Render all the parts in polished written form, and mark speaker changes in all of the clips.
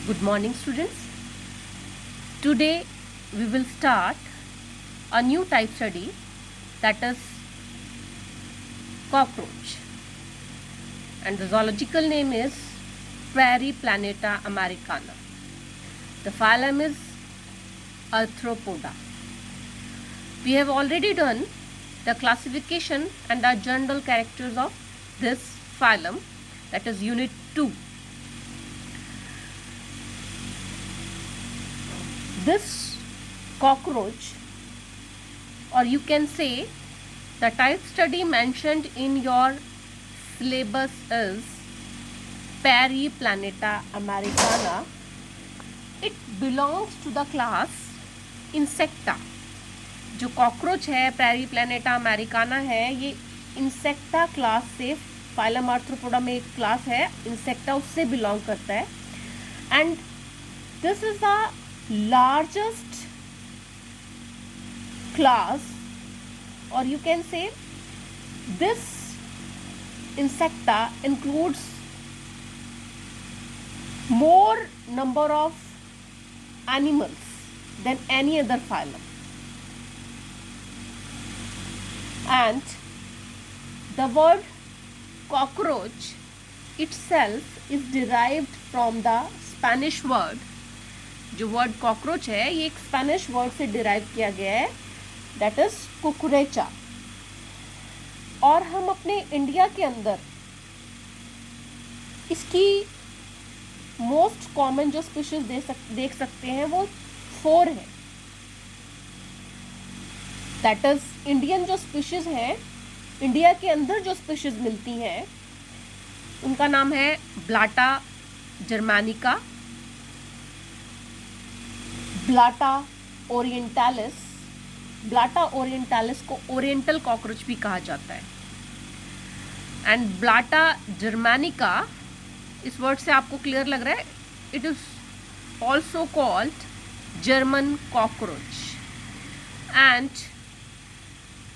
Speaker 1: Good morning, students. Today we will start a new type study, that is cockroach, and the zoological name is Pariplaneta americana. The phylum is Arthropoda. We have already done the classification and the general characters of this phylum, that is unit 2. This cockroach, or you can say the type study mentioned in your syllabus is Pariplaneta americana. It belongs to the class Insecta. जो cockroach है Periplaneta americana है, ये Insecta class से, phylum Arthropoda में एक class है Insecta, उससे belong करता है. And this is the largest class, और you can say this Insecta includes more number of animals than any other phylum, and the word cockroach itself is derived from the Spanish word. जो word cockroach है ये एक Spanish word से derive किया गया है, that is कुकुरेचा. और हम अपने इंडिया के अंदर इसकी मोस्ट कॉमन जो स्पीशीज देख सकते हैं वो 4 है. दैट इज इंडियन जो स्पीशीज हैं, इंडिया के अंदर जो स्पीशीज मिलती हैं उनका नाम है Blatta germanica, Blatta orientalis. Blatta orientalis को ओरिएंटल कॉकरोच भी कहा जाता है. एंड ब्लाटा जर्मानिका, इस वर्ड से आपको क्लियर लग रहा है, it is also called German cockroach. And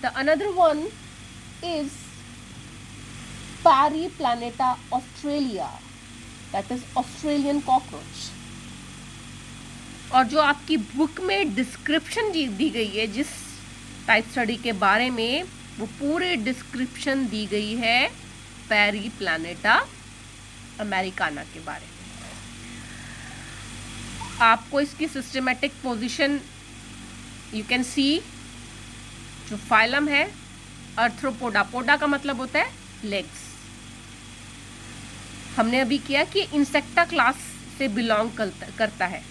Speaker 1: the another one is Periplaneta Australia, that is Australian cockroach. और जो आपकी बुक में डिस्क्रिप्शन दी गई है जिस टाइप स्टडी के बारे में, वो पूरी डिस्क्रिप्शन दी गई है पैरीप्लैनेटा अमेरिकाना के बारे में. आपको इसकी systematic position you can see. जो फाइलम है आर्थ्रोपोडा, पोडा का मतलब होता है लेग्स. हमने अभी किया कि इंसेक्टा क्लास से बिलोंग करता है.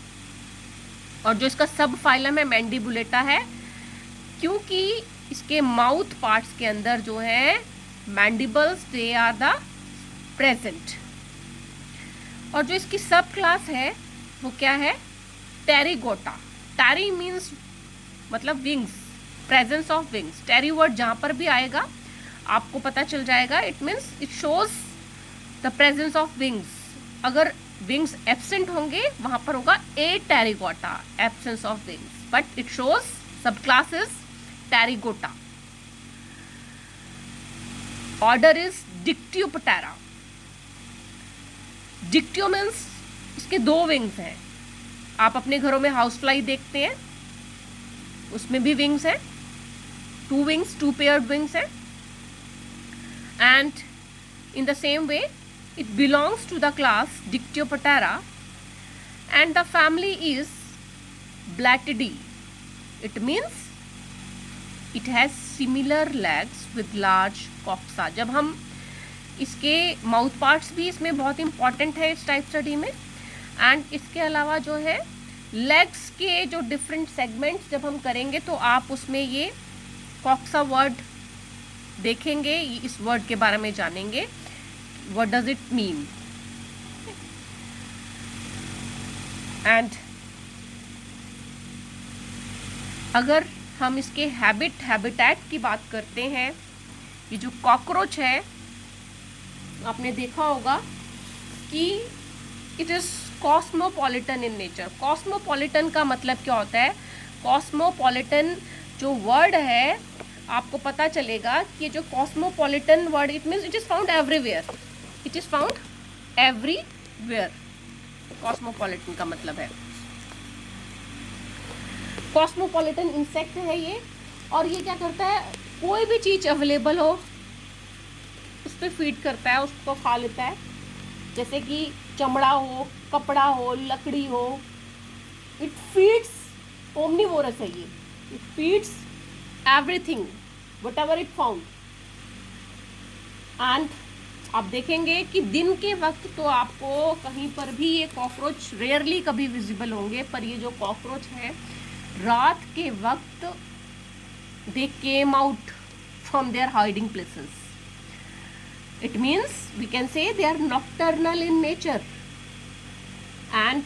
Speaker 1: और जो इसका सब फाइलम है मैंडिबुलेटा है, क्योंकि इसके माउथ पार्ट्स के अंदर जो है mandibles, they are the present. और जो इसकी सब क्लास है वो क्या है, टेरिगोटा. टेरी मीन्स मतलब wings, presence of wings. Ptery word जहाँ पर भी आएगा आपको पता चल जाएगा, it means it shows the presence of wings. अगर विंग्स एब्सेंट होंगे वहां पर होगा Apterygota, absence of wings, but it shows subclass is Pterygota. Order is Dictyoptera. Dictyo means इसके 2 विंग्स हैं. आप अपने घरों में हाउस फ्लाई देखते हैं, उसमें भी विंग्स हैं, 2 विंग्स, 2 पेयर्ड विंग्स हैं. And in the same way it belongs to the class Dictyoptera, and the family is Blattidae. It means it has similar legs with large coxa. जब हम इसके mouth parts भी इसमें बहुत important है इस type study में. एंड इसके अलावा जो है लेग्स के जो डिफरेंट सेगमेंट्स जब हम करेंगे तो आप उसमें ये कॉक्सा वर्ड देखेंगे, इस वर्ड के बारे में जानेंगे. What does it mean? And अगर हम इसके हैबिटेट की बात करते हैं, ये जो कॉकरोच है आपने देखा होगा कि it is cosmopolitan in nature. Cosmopolitan का मतलब क्या होता है? कॉस्मोपॉलिटन जो वर्ड है आपको पता चलेगा कि जो cosmopolitan word, it means it is found everywhere. It is found everywhere. Cosmopolitan का मतलब है, कॉस्मोपॉलिटन इंसेक्ट है ये। और ये क्या करता है, कोई भी चीज अवेलेबल हो उस पर फीड करता है, उसको खा लेता है। जैसे कि चमड़ा हो, कपड़ा हो, लकड़ी हो, इट फीड्स, ओमनीवोरस है ये, it feeds everything what ever it found. And आप देखेंगे कि दिन के वक्त तो आपको कहीं पर भी ये कॉकरोच रेयरली कभी विजिबल होंगे, पर ये जो कॉकरोच है रात के वक्त they came out from their hiding places. It means we can say they are nocturnal in nature. And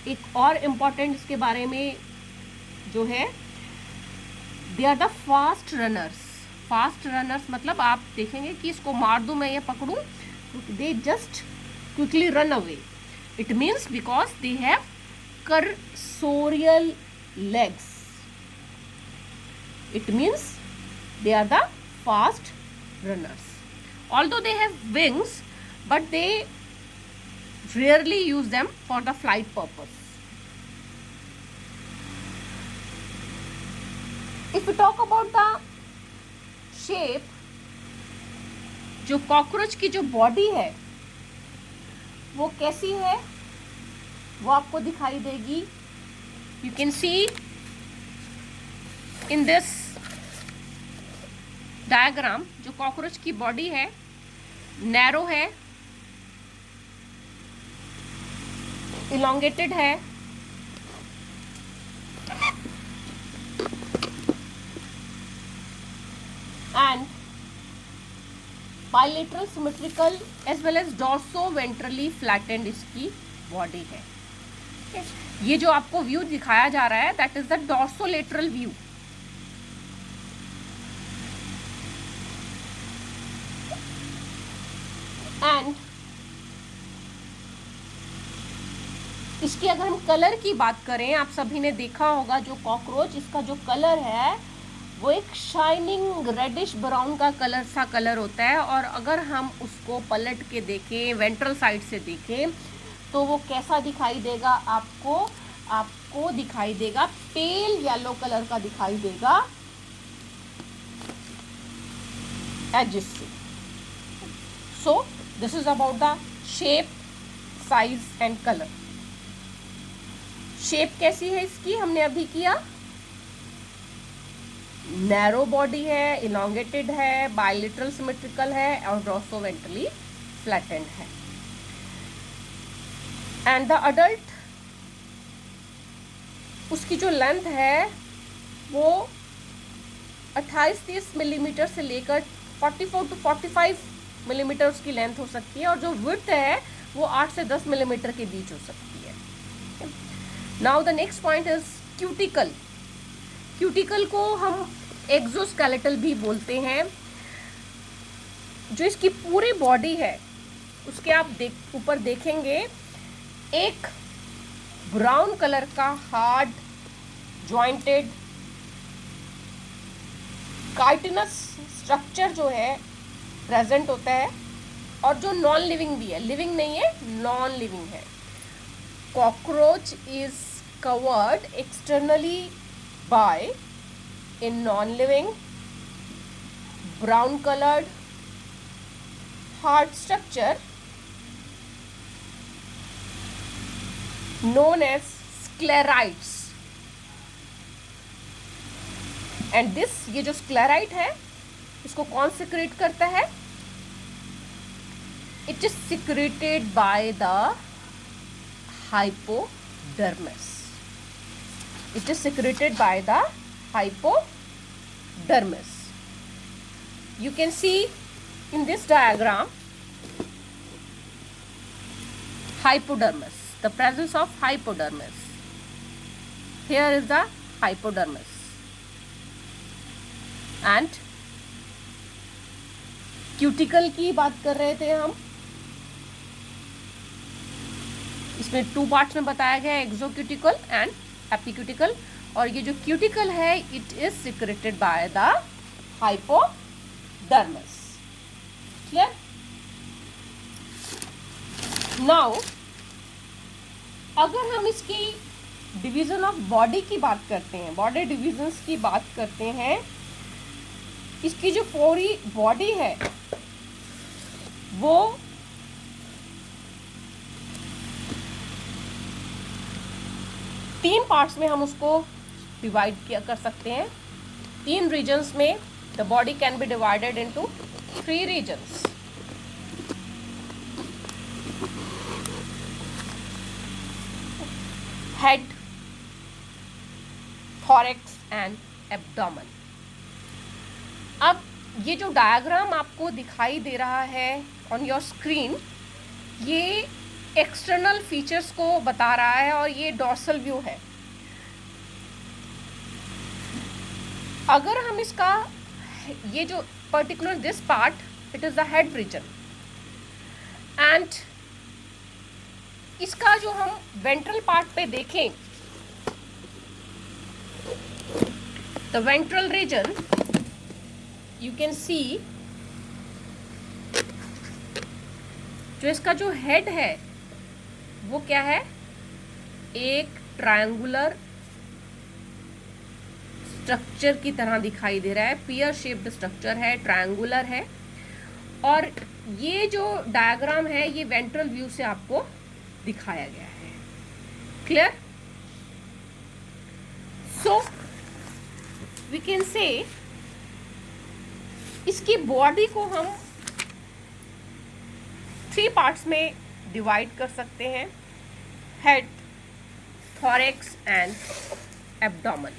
Speaker 1: एक और इम्पॉर्टेंट इसके बारे में जो है, they are the fast runners. Fast runners मतलब आप देखेंगे कि इसको मार दूं मैं या पकड़ूं, they just quickly run away. It means because they have cursorial legs. It means they are the fast runners. Although they have wings, but they rarely use them for the flight purpose. If we talk about the shape, जो cockroach की जो body है वो कैसी है, वो आपको दिखाई देगी। You can see in this diagram, जो कॉकरोच की बॉडी है नैरो है, इलोंगेटेड है, and bilateral symmetrical as well as dorso ventrally flattened इसकी बॉडी है। ये जो आपको व्यू दिखाया जा रहा है that is the dorsolateral view. And इसकी अगर हम कलर की बात करें, आप सभी ने देखा होगा जो कॉकरोच, इसका जो कलर है वो एक शाइनिंग रेडिश ब्राउन का कलर सा कलर होता है। और अगर हम उसको पलट के देखें, वेंट्रल साइड से देखें, तो वो कैसा दिखाई देगा आपको दिखाई देगा पेल येलो कलर का दिखाई देगा एजेस से। So this is about the shape, size and colour. Shape कैसी है इसकी हमने अभी किया, नैरो बॉडी है, इलोंगेटेड है, बाइलेटरल सिमेट्रिकल है और डॉर्सोवेंट्रली फ्लैटेंड है। एंड द अडल्ट, उसकी जो लेंथ है वो 28-30 मिलीमीटर से लेकर 44 to 45 मिलीमीटर उसकी लेंथ हो सकती है, और जो विड्थ है वो 8 से 10 मिलीमीटर के बीच हो सकती है। Now the next point is cuticle. Cuticle को हम एक्सोस्केलेटल भी बोलते हैं। जो इसकी पूरी बॉडी है उसके आप ऊपर देखेंगे एक ब्राउन कलर का हार्ड जॉइंटेड काइटिनस स्ट्रक्चर जो है प्रेजेंट होता है, और जो नॉन लिविंग भी है, लिविंग नहीं है, नॉन लिविंग है। Cockroach is covered externally by a non-living brown colored hard structure known as sclerites, and this, ये जो sclerite है इसको कौन secrete करता है? It is secreted by the hypodermis. It is secreted by the hypodermis. You can see in this diagram hypodermis, the presence of hypodermis. Here is the hypodermis, and cuticle की बात कर रहे थे हम। इसमें 2 पार्ट्स में बताया गया है, एक्सोक्यूटिकल एंड एपिक्यूटिकल। और ये जो क्यूटिकल है it is secreted by the hypodermis. Clear? Now अगर हम इसकी डिवीजन ऑफ बॉडी की बात करते हैं, बॉडी डिविजन्स की बात करते हैं, इसकी जो पूरी बॉडी है वो 3 पार्ट्स में हम उसको डिवाइड किया कर सकते हैं। 3 रीजन्स में the body can be divided into 3 regions. Head, thorax and abdomen. अब ये जो डायग्राम आपको दिखाई दे रहा है ऑन योर स्क्रीन, ये एक्सटर्नल फीचर्स को बता रहा है और ये डॉर्सल व्यू है। अगर हम इसका ये जो particular this part it is the head region, and इसका जो हम वेंट्रल पार्ट पे देखें, the ventral region you can see, जो इसका जो हेड है वो क्या है, एक ट्रायंगुलर स्ट्रक्चर की तरह दिखाई दे रहा है, पियर शेप्ड स्ट्रक्चर है, ट्रायंगुलर है। और ये जो डायग्राम है ये वेंट्रल व्यू से आपको दिखाया गया है। क्लियर? सो वी कैन से इसकी बॉडी को हम 3 पार्ट्स में डिवाइड कर सकते हैं, हेड, थॉरैक्स एंड एब्डोमेन।